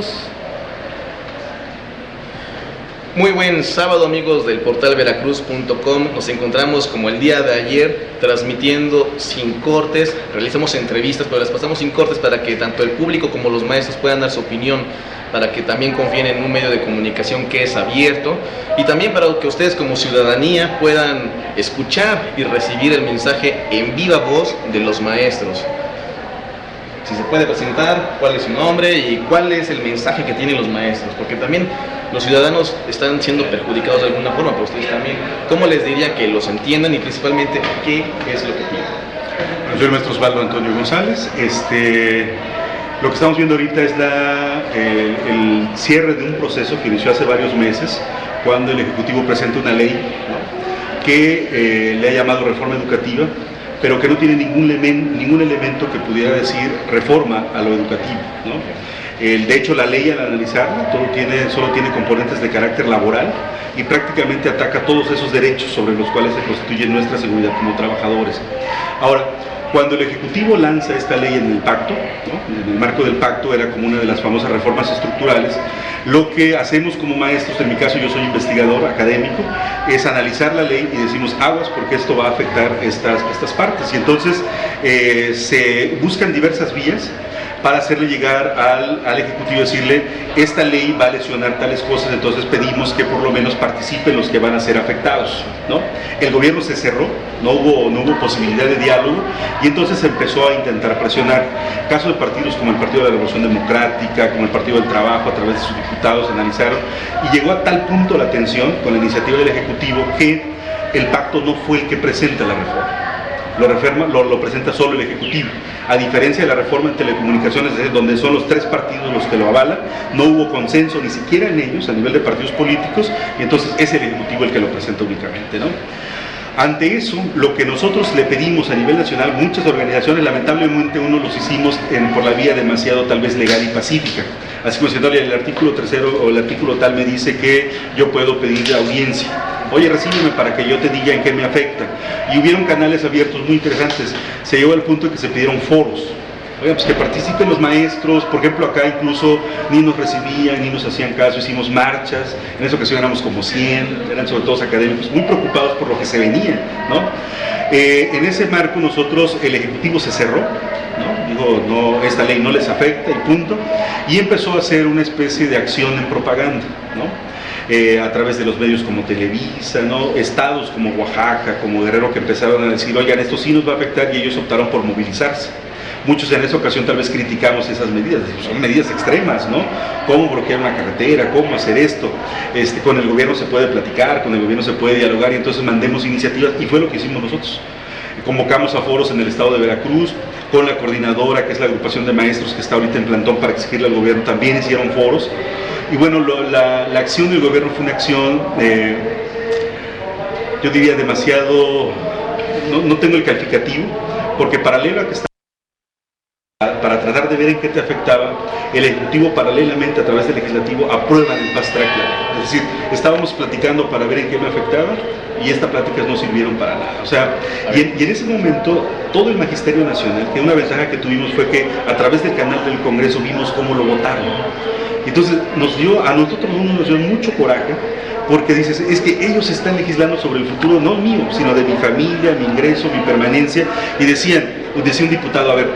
maestros. Muy buen sábado, amigos del portal veracruz.com. Nos encontramos como el día de ayer transmitiendo sin cortes. Realizamos entrevistas, pero las pasamos sin cortes para que tanto el público como los maestros puedan dar su opinión, para que también confíen en un medio de comunicación que es abierto y también para que ustedes como ciudadanía puedan escuchar y recibir el mensaje en viva voz de los maestros. Si se puede presentar, cuál es su nombre y cuál es el mensaje que tienen los maestros, porque también los ciudadanos están siendo perjudicados de alguna forma, pero ustedes también, ¿cómo les diría que los entiendan y principalmente qué es lo que tienen? Soy el maestro Osvaldo Antonio González. Lo que estamos viendo ahorita es el cierre de un proceso que inició hace varios meses, cuando el Ejecutivo presenta una ley, ¿no?, que le ha llamado reforma educativa, pero que no tiene ningún elemento que pudiera decir reforma a lo educativo, ¿no? De hecho, la ley, al analizarla, solo tiene componentes de carácter laboral y prácticamente ataca todos esos derechos sobre los cuales se constituye nuestra seguridad como trabajadores. Ahora, cuando el Ejecutivo lanza esta ley en el pacto, ¿no?, en el marco del pacto, era como una de las famosas reformas estructurales, lo que hacemos como maestros, en mi caso yo soy investigador académico, es analizar la ley y decimos aguas porque esto va a afectar estas partes. Y entonces se buscan diversas vías para hacerle llegar al Ejecutivo, decirle, esta ley va a lesionar tales cosas, entonces pedimos que por lo menos participen los que van a ser afectados, ¿no? El gobierno se cerró, no hubo posibilidad de diálogo, y entonces se empezó a intentar presionar. Caso de partidos como el Partido de la Revolución Democrática, como el Partido del Trabajo, a través de sus diputados analizaron, y llegó a tal punto la tensión con la iniciativa del Ejecutivo que el pacto no fue el que presenta la reforma. Lo presenta solo el Ejecutivo, a diferencia de la reforma en telecomunicaciones, donde son los tres partidos los que lo avalan. No hubo consenso ni siquiera en ellos a nivel de partidos políticos, y entonces es el Ejecutivo el que lo presenta únicamente, ¿no? Ante eso, lo que nosotros le pedimos a nivel nacional, muchas organizaciones, lamentablemente uno los hicimos por la vía demasiado tal vez legal y pacífica, así como diciendo, el artículo 3 o el artículo tal me dice que yo puedo pedir audiencia. Oye, recíbeme para que yo te diga en qué me afecta. Y hubieron canales abiertos muy interesantes. Se llegó al punto de que se pidieron foros. Oigan, pues que participen los maestros. Por ejemplo, acá incluso ni nos recibían, ni nos hacían caso. Hicimos marchas. En esa ocasión éramos como 100, eran sobre todo académicos, muy preocupados por lo que se venía, ¿no? En ese marco nosotros, el Ejecutivo se cerró, ¿no? Dijo, no, esta ley no les afecta y punto. Y empezó a hacer una especie de acción en propaganda, ¿no? A través de los medios como Televisa, ¿no?, estados como Oaxaca, como Guerrero, que empezaron a decir, oigan, esto sí nos va a afectar, y ellos optaron por movilizarse. Muchos en esa ocasión tal vez criticamos esas medidas, son medidas extremas, ¿no? ¿Cómo bloquear una carretera? ¿Cómo hacer esto? Con el gobierno se puede platicar, con el gobierno se puede dialogar, y entonces mandemos iniciativas, y fue lo que hicimos nosotros. Convocamos a foros en el estado de Veracruz, con la coordinadora, que es la agrupación de maestros que está ahorita en plantón para exigirle al gobierno, también hicieron foros. Y bueno, la acción del gobierno fue una acción, yo diría demasiado, no tengo el calificativo, porque paralelo a que está, para tratar de ver en qué te afectaba, el Ejecutivo paralelamente a través del Legislativo aprueba en fast track la ley. Es decir, estábamos platicando para ver en qué me afectaba, y estas pláticas no sirvieron para nada. O sea, y en ese momento todo el Magisterio Nacional, que una ventaja que tuvimos fue que a través del canal del Congreso vimos cómo lo votaron. Entonces a nosotros nos dio mucho coraje, porque dices, es que ellos están legislando sobre el futuro, no mío, sino de mi familia, mi ingreso, mi permanencia. Y decía un diputado, a ver,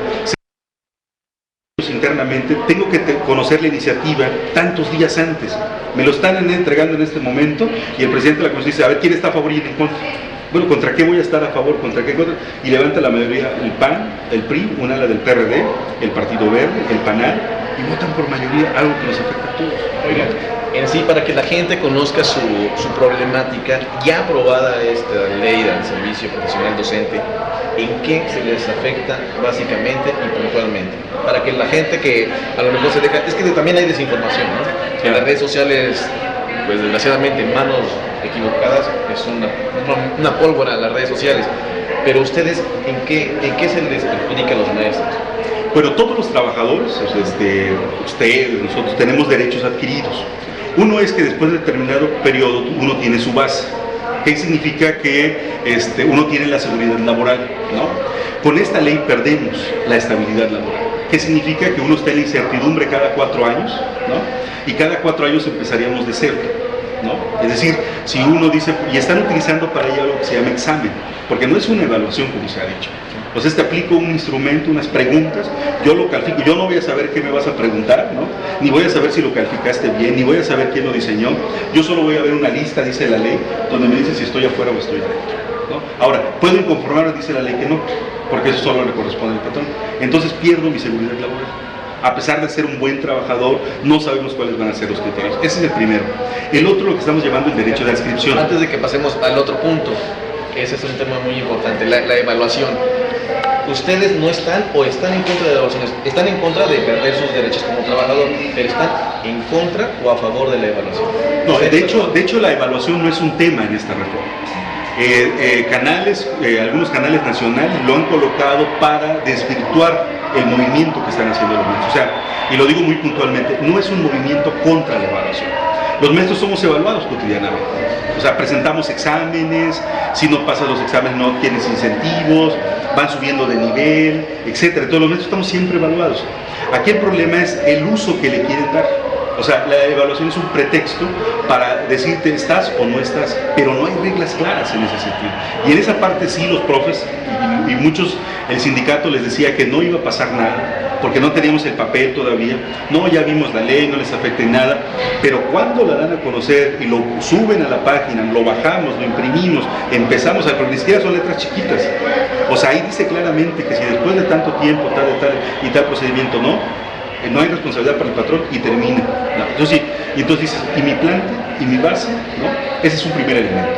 internamente, tengo que conocer la iniciativa tantos días antes, me lo están entregando en este momento, y el presidente de la Comisión dice, a ver, ¿quién está a favor y en contra? Bueno, ¿contra qué voy a estar a favor? ¿Contra qué contra? Y levanta la mayoría el PAN, el PRI, una ala del PRD, el Partido Verde, el PANAL, y votan por mayoría algo que nos afecta a todos. Oigan, en sí, para que la gente conozca su problemática, ya aprobada esta ley del servicio profesional docente, ¿en qué se les afecta básicamente y puntualmente? Para que la gente que a lo mejor se deja, es que también hay desinformación, ¿no? En las redes sociales, pues desgraciadamente en manos equivocadas es una pólvora las redes sociales. Pero ustedes, ¿en qué se les perjudica a los maestros? Bueno, todos los trabajadores, ustedes, nosotros tenemos derechos adquiridos. Uno es que después de determinado periodo uno tiene su base, ¿Qué significa que uno tiene la seguridad laboral, ¿no? Con esta ley perdemos la estabilidad laboral. ¿Qué significa? Que uno está en la incertidumbre cada 4 años, ¿no? Y cada 4 años empezaríamos de cero, ¿no? Es decir, si uno dice, y están utilizando para ello algo que se llama examen, porque no es una evaluación como se ha dicho. O sea, te aplico un instrumento, unas preguntas, yo lo califico, yo no voy a saber qué me vas a preguntar, ¿no? Ni voy a saber si lo calificaste bien, ni voy a saber quién lo diseñó, yo solo voy a ver una lista, dice la ley, donde me dice si estoy afuera o estoy adentro, ¿no? Ahora, ¿puedo inconformarme? Dice la ley que no, porque eso solo le corresponde al patrón. Entonces pierdo mi seguridad laboral. A pesar de ser un buen trabajador, no sabemos cuáles van a ser los criterios. Ese es el primero. El otro, lo que estamos llamando el derecho de adscripción. Antes de que pasemos al otro punto, ese es un tema muy importante, la evaluación. Ustedes no están o están en contra de evaluaciones, están en contra de perder sus derechos como trabajador, pero están en contra o a favor de la evaluación. No, de hecho la evaluación no es un tema en esta reforma. Algunos canales nacionales lo han colocado para desvirtuar el movimiento que están haciendo los maestros. O sea, y lo digo muy puntualmente, no es un movimiento contra la evaluación. Los maestros somos evaluados cotidianamente. O sea, presentamos exámenes, si no pasas los exámenes no tienes incentivos, van subiendo de nivel, etcétera. Entonces los maestros estamos siempre evaluados. Aquí el problema es el uso que le quieren dar. O sea, la evaluación es un pretexto para decirte estás o no estás, pero no hay reglas claras en ese sentido. Y en esa parte sí los profes y muchos, el sindicato les decía que no iba a pasar nada, porque no teníamos el papel todavía, no, ya vimos la ley, no les afecta en nada, pero cuando la dan a conocer y lo suben a la página, lo bajamos, lo imprimimos, empezamos a, pero ni siquiera son letras chiquitas. O sea, ahí dice claramente que si después de tanto tiempo, tal procedimiento no hay responsabilidad para el patrón y termina. No, entonces dices, y mi planta, y mi base, ¿no? Ese es un primer elemento.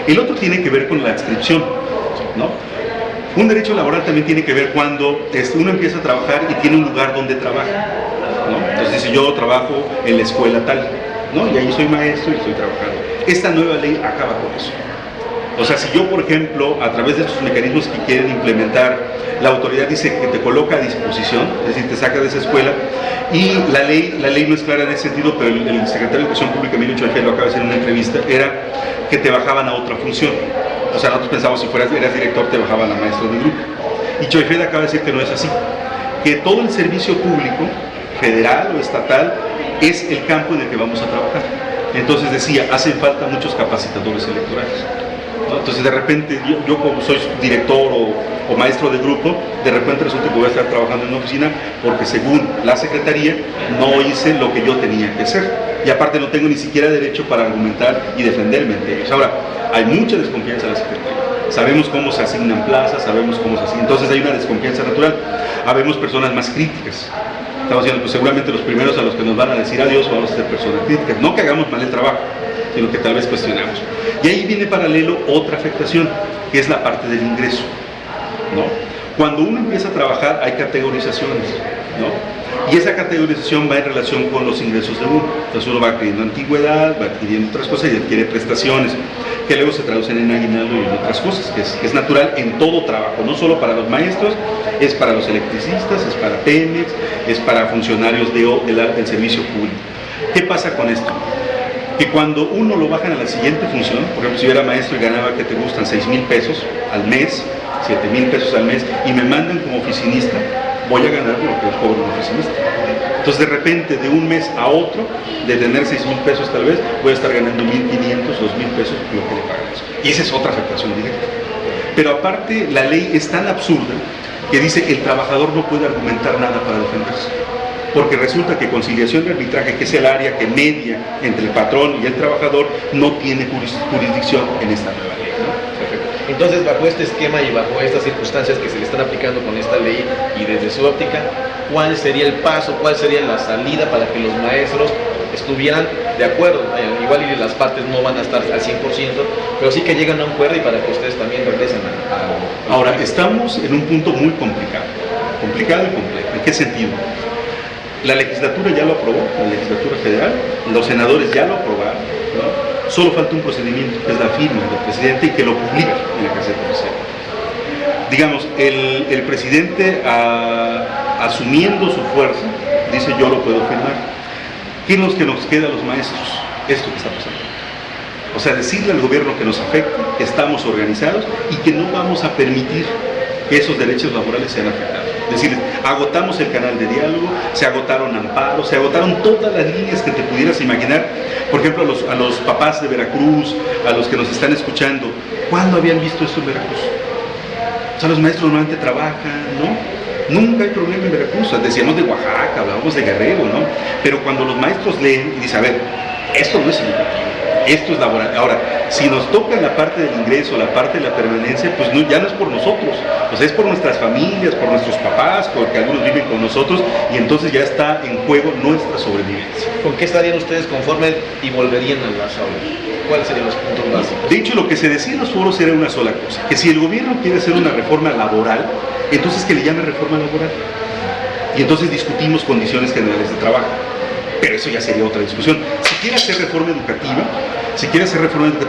El otro tiene que ver con la adscripción, ¿no? Un derecho laboral también tiene que ver cuando uno empieza a trabajar y tiene un lugar donde trabaja, ¿no? Entonces dice, yo trabajo en la escuela tal, ¿no? Y ahí soy maestro y estoy trabajando. Esta nueva ley acaba con eso. O sea, si yo, por ejemplo, a través de estos mecanismos que quieren implementar, la autoridad dice que te coloca a disposición, es decir, te saca de esa escuela, y la ley no es clara en ese sentido, pero el secretario de Educación Pública, Emilio Choifé, lo acaba de decir en una entrevista, era que te bajaban a otra función. O sea, nosotros pensamos si eras director, te bajaban a maestro de grupo. Y Choifé acaba de decir que no es así, que todo el servicio público, federal o estatal, es el campo en el que vamos a trabajar. Entonces decía, hacen falta muchos capacitadores electorales. ¿No? Entonces de repente yo como soy director o maestro de grupo, de repente resulta que voy a estar trabajando en una oficina porque según la secretaría no hice lo que yo tenía que hacer, y aparte no tengo ni siquiera derecho para argumentar y defenderme ante ellos. Ahora, hay mucha desconfianza en la secretaría, sabemos cómo se asignan plazas, sabemos cómo se asignan, entonces hay una desconfianza natural. Habemos personas más críticas. Estamos diciendo, pues seguramente los primeros a los que nos van a decir adiós vamos a ser personas críticas, no que hagamos mal el trabajo, sino que tal vez cuestionamos. Y ahí viene paralelo otra afectación, que es la parte del ingreso, ¿no? Cuando uno empieza a trabajar hay categorizaciones, ¿no? Y esa categorización va en relación con los ingresos de uno. Entonces uno va adquiriendo antigüedad, va adquiriendo otras cosas y adquiere prestaciones, que luego se traducen en aguinaldo y en otras cosas, que es natural en todo trabajo, no solo para los maestros, es para los electricistas, es para Pemex, es para funcionarios del servicio público. ¿Qué pasa con esto? Que cuando uno lo bajan a la siguiente función, por ejemplo, si yo era maestro y ganaba, que te gustan, 6,000 pesos al mes, 7,000 pesos al mes, y me mandan como oficinista, voy a ganar lo que cobro un oficinista. Entonces de repente, de un mes a otro, de tener 6,000 pesos tal vez, voy a estar ganando 1,500, 2,000 pesos, lo que le pagan eso. Y esa es otra afectación directa. Pero aparte, la ley es tan absurda que dice que el trabajador no puede argumentar nada para defenderse. Porque resulta que conciliación de arbitraje, que es el área que media entre el patrón y el trabajador, no tiene jurisdicción en esta nueva ley, ¿no? Perfecto. Entonces, bajo este esquema y bajo estas circunstancias que se le están aplicando con esta ley y desde su óptica, ¿cuál sería el paso, cuál sería la salida para que los maestros estuvieran de acuerdo? Igual y las partes no van a estar al 100%, pero sí que lleguen a un acuerdo y para que ustedes también regresen a... Ahora, estamos en un punto muy complicado y complejo. ¿En qué sentido? La legislatura ya lo aprobó, la legislatura federal, los senadores ya lo aprobaron, ¿no? Solo falta un procedimiento, que es la firma del presidente y que lo publique en la Gaceta Oficial. Digamos, el presidente, asumiendo su fuerza, dice yo lo puedo firmar. ¿Qué es lo que nos queda a los maestros? Esto que está pasando. O sea, decirle al gobierno que nos afecta, que estamos organizados y que no vamos a permitir que esos derechos laborales sean afectados. Decirles, agotamos el canal de diálogo, se agotaron amparos, se agotaron todas las líneas que te pudieras imaginar. Por ejemplo, a los papás de Veracruz, a los que nos están escuchando, ¿cuándo habían visto esto en Veracruz? O sea, los maestros normalmente trabajan, ¿no? Nunca hay problema en Veracruz. Decíamos de Oaxaca, hablábamos de Guerrero, ¿no? Pero cuando los maestros leen y dicen, a ver, esto no es educativo, esto es laboral. Ahora, si nos toca la parte del ingreso, la parte de la permanencia, pues no, ya no es por nosotros, pues es por nuestras familias, por nuestros papás, porque algunos viven con nosotros, y entonces ya está en juego nuestra sobrevivencia. ¿Con qué estarían ustedes conformes y volverían a las aulas? ¿Cuáles serían los puntos básicos? De hecho, lo que se decía en los foros era una sola cosa, que si el gobierno quiere hacer una reforma laboral, entonces que le llame reforma laboral. Y entonces discutimos condiciones generales de trabajo. Pero eso ya sería otra discusión. Si quiere hacer reforma educativa,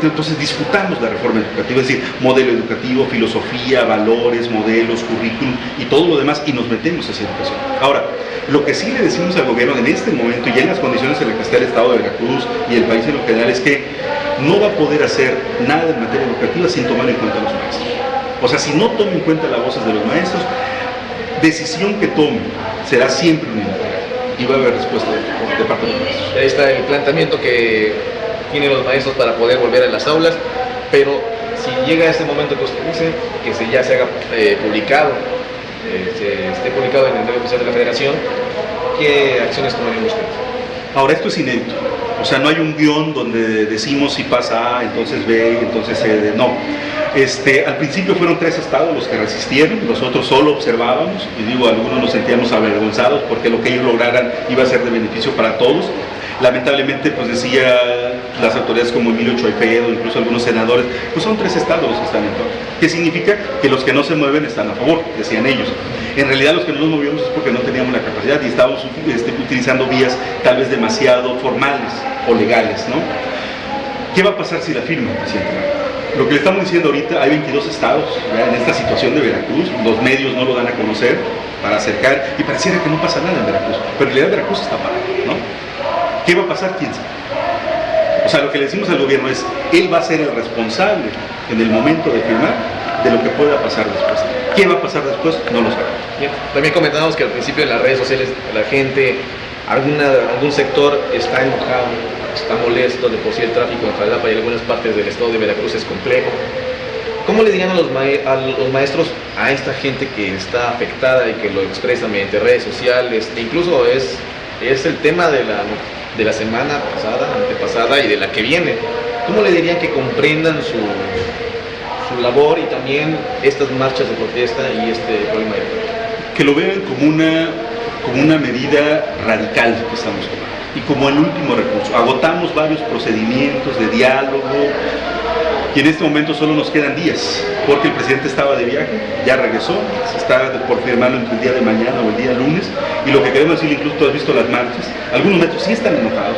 entonces discutamos la reforma educativa, es decir, modelo educativo, filosofía, valores, modelos, currículum y todo lo demás, y nos metemos hacia educación. Ahora, lo que sí le decimos al gobierno en este momento y en las condiciones en las que está el Estado de Veracruz y el país en lo general es que no va a poder hacer nada en materia educativa sin tomar en cuenta a los maestros. O sea, si no toma en cuenta las voces de los maestros, decisión que tome será siempre unilateral y va a haber respuesta de parte de los maestros. Ahí está el planteamiento que tienen los maestros para poder volver a las aulas, pero si llega ese momento que usted dice, que ya se haga publicado, se esté publicado en el diario oficial de la Federación, ¿qué acciones tomarían ustedes? Ahora, esto es inédito, o sea, no hay un guión donde decimos si pasa A, entonces B, entonces C, no. Al principio fueron 3 estados los que resistieron, nosotros solo observábamos, y digo, algunos nos sentíamos avergonzados porque lo que ellos lograran iba a ser de beneficio para todos. Lamentablemente, pues decía las autoridades como Emilio Choipedo, incluso algunos senadores, pues son 3 estados los que están en contra. ¿Qué significa? Que los que no se mueven están a favor, decían ellos. En realidad los que no nos movimos es porque no teníamos la capacidad y estábamos utilizando vías tal vez demasiado formales o legales, ¿no? ¿Qué va a pasar si la firma el presidente? Lo que le estamos diciendo ahorita, hay 22 estados ya en esta situación de Veracruz, los medios no lo dan a conocer para acercar, y pareciera que no pasa nada en Veracruz, pero en realidad Veracruz está parado, ¿no? ¿Qué va a pasar? ¿Quién sabe? O sea, lo que le decimos al gobierno es, él va a ser el responsable en el momento de firmar de lo que pueda pasar después. ¿Qué va a pasar después? No lo sabemos. Bien. También comentábamos que al principio en las redes sociales la gente, algún sector está enojado, está molesto, de por sí el tráfico en Jalapa y algunas partes del estado de Veracruz es complejo. ¿Cómo le dirían a los maestros, a esta gente que está afectada y que lo expresa mediante redes sociales, e incluso es el tema de la semana pasada, antepasada y de la que viene? ¿Cómo le dirían que comprendan su labor y también estas marchas de protesta y este problema de tráfico? Que lo vean como una medida radical que estamos tomando y como el último recurso. Agotamos varios procedimientos de diálogo y en este momento solo nos quedan días porque el presidente estaba de viaje, ya regresó, está por firmarlo entre el día de mañana o el día lunes, y lo que queremos decir, incluso tú has visto las marchas, algunos maestros sí están enojados.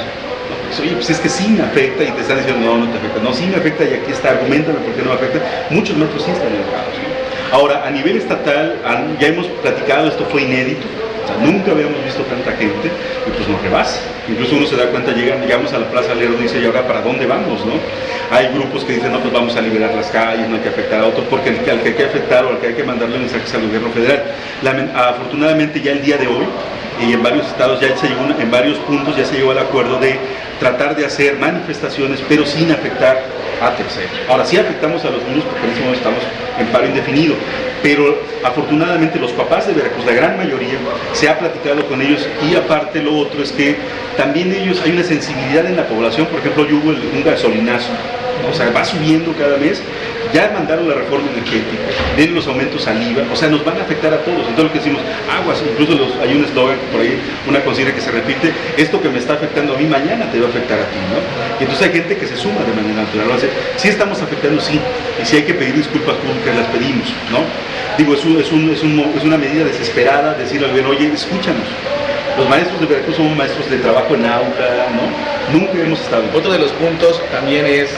Oye, pues es que sí me afecta, y te están diciendo no te afecta, no, sí me afecta y aquí está, argumentame por qué no me afecta. Muchos maestros sí están enojados, ¿no? Ahora, a nivel estatal, ya hemos platicado, esto fue inédito, o sea, nunca habíamos visto tanta gente, y pues nos rebasa. Incluso uno se da cuenta, llegamos a la Plaza Lerdo y dice, ¿y ahora para dónde vamos, no? Hay grupos que dicen, no, pues vamos a liberar las calles, no hay que afectar a otros, porque al que hay que afectar o al que hay que mandarle mensajes al gobierno federal. Afortunadamente ya el día de hoy, y en varios estados ya se llegó, en varios puntos ya se llegó al acuerdo de tratar de hacer manifestaciones, pero sin afectar a terceros. Ahora sí afectamos a los niños porque en este momento estamos en paro indefinido, pero afortunadamente los papás de Veracruz, la gran mayoría, se ha platicado con ellos, y aparte lo otro es que también ellos, hay una sensibilidad en la población. Por ejemplo, hoy hubo un gasolinazo, o sea, va subiendo cada mes. Ya mandaron la reforma energética, vienen los aumentos al IVA, o sea, nos van a afectar a todos. Entonces lo que decimos, aguas, incluso hay un eslogan por ahí, una consigna que se repite, esto que me está afectando a mí, mañana te va a afectar a ti, ¿no? Y entonces hay gente que se suma de manera natural, lo hace, sí estamos afectando, sí, y si hay que pedir disculpas públicas, las pedimos, ¿no? Digo, es una medida desesperada decirle al gobierno, oye, escúchanos. Los maestros de Veracruz somos maestros de trabajo en aula, ¿no? Nunca hemos estado. Otro de los puntos también es,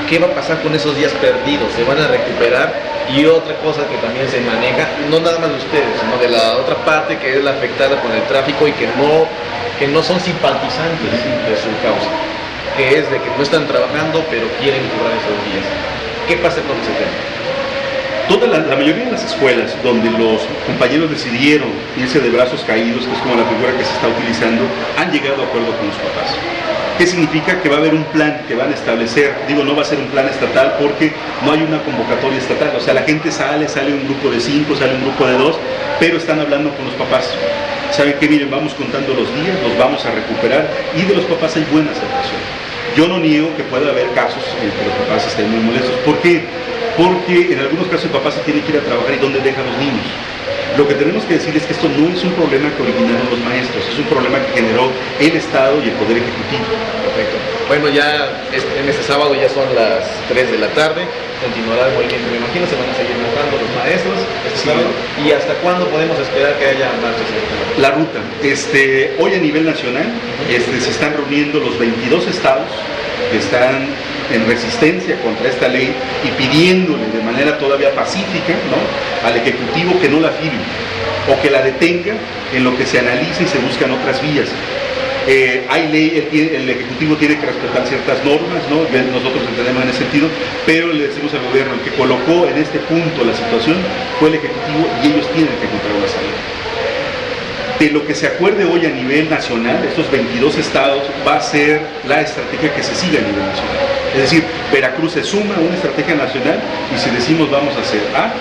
¿qué va a pasar con esos días perdidos? ¿Se van a recuperar? Y otra cosa que también se maneja, no nada más de ustedes, sino de la otra parte que es la afectada por el tráfico y que no son simpatizantes de su causa. que es de que no están trabajando, pero quieren cobrar esos días. ¿Qué pasa con ese tema? La mayoría de las escuelas donde los compañeros decidieron irse de brazos caídos, que es como la figura que se está utilizando, han llegado a acuerdo con los papás. ¿Qué significa? Que va a haber un plan que van a establecer. Digo, no va a ser un plan estatal porque no hay una convocatoria estatal. O sea, la gente sale un grupo de 5, sale un grupo de 2, pero están hablando con los papás. ¿Saben qué? Miren, vamos contando los días, los vamos a recuperar, y de los papás hay buena aceptación. Yo no niego que pueda haber casos en que los papás estén muy molestos. ¿Por qué? Porque en algunos casos el papá se tiene que ir a trabajar y ¿dónde deja a los niños? Lo que tenemos que decir es que esto no es un problema que originaron los maestros, es un problema que generó el Estado y el Poder Ejecutivo. Perfecto. Bueno, ya en este sábado ya son las 3 de la tarde, continuará el movimiento, me imagino, se van a seguir montando los maestros este sábado. ¿Y hasta cuándo podemos esperar que haya marchas? La ruta, hoy a nivel nacional se están reuniendo los 22 estados que están en resistencia contra esta ley y pidiéndole de manera todavía pacífica, ¿no?, al Ejecutivo que no la firme o que la detenga en lo que se analiza y se buscan otras vías. Hay ley, el Ejecutivo tiene que respetar ciertas normas, ¿no? Nosotros entendemos en ese sentido, pero le decimos al gobierno, el que colocó en este punto la situación fue el Ejecutivo y ellos tienen que encontrar una salida. De lo que se acuerde hoy a nivel nacional, estos 22 estados, va a ser la estrategia que se siga a nivel nacional. Es decir, Veracruz se suma a una estrategia nacional y si decimos vamos a hacer A,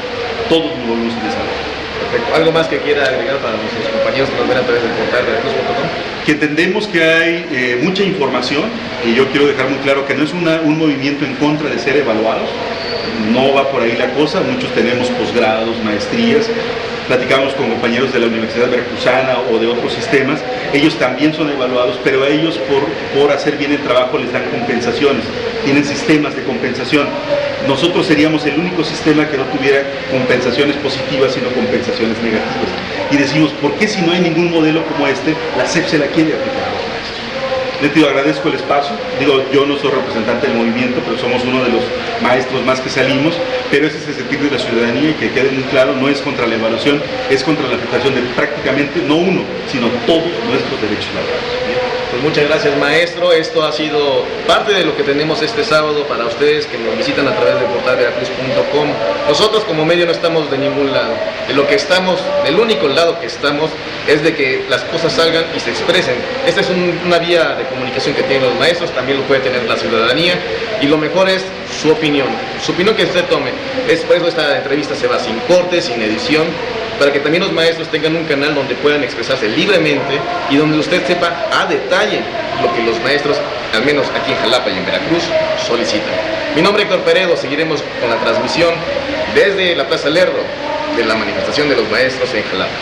todos nos volvemos a desarrollar. Perfecto. ¿Algo más que quiera agregar para nuestros compañeros que nos ven a través del portal veracruz.com? Que entendemos que hay mucha información y yo quiero dejar muy claro que no es un movimiento en contra de ser evaluados, no va por ahí la cosa, muchos tenemos posgrados, maestrías, platicamos con compañeros de la Universidad Veracruzana o de otros sistemas, ellos también son evaluados, pero a ellos por hacer bien el trabajo les dan compensaciones, tienen sistemas de compensación. Nosotros seríamos el único sistema que no tuviera compensaciones positivas, sino compensaciones negativas. Y decimos, ¿por qué si no hay ningún modelo como este, la SEP se la quiere aplicar a los maestros? Les digo, agradezco el espacio. Digo, yo no soy representante del movimiento, pero somos uno de los maestros más que salimos, pero ese es el sentir de la ciudadanía y que quede muy claro, no es contra la evaluación, es contra la afectación de prácticamente, no uno, sino todos nuestros derechos laborales. Pues muchas gracias, maestro. Esto ha sido parte de lo que tenemos este sábado para ustedes que nos visitan a través del portal veracruz.com. Nosotros como medio no estamos de ningún lado. De lo que estamos, del único lado que estamos es de que las cosas salgan y se expresen. Esta es una vía de comunicación que tienen los maestros, también lo puede tener la ciudadanía, y lo mejor es su opinión que usted tome. Es por eso esta entrevista se va sin cortes, sin edición, para que también los maestros tengan un canal donde puedan expresarse libremente y donde usted sepa a detalle lo que los maestros, al menos aquí en Jalapa y en Veracruz, solicitan. Mi nombre es Héctor Peredo, seguiremos con la transmisión desde la Plaza Lerdo de la manifestación de los maestros en Jalapa.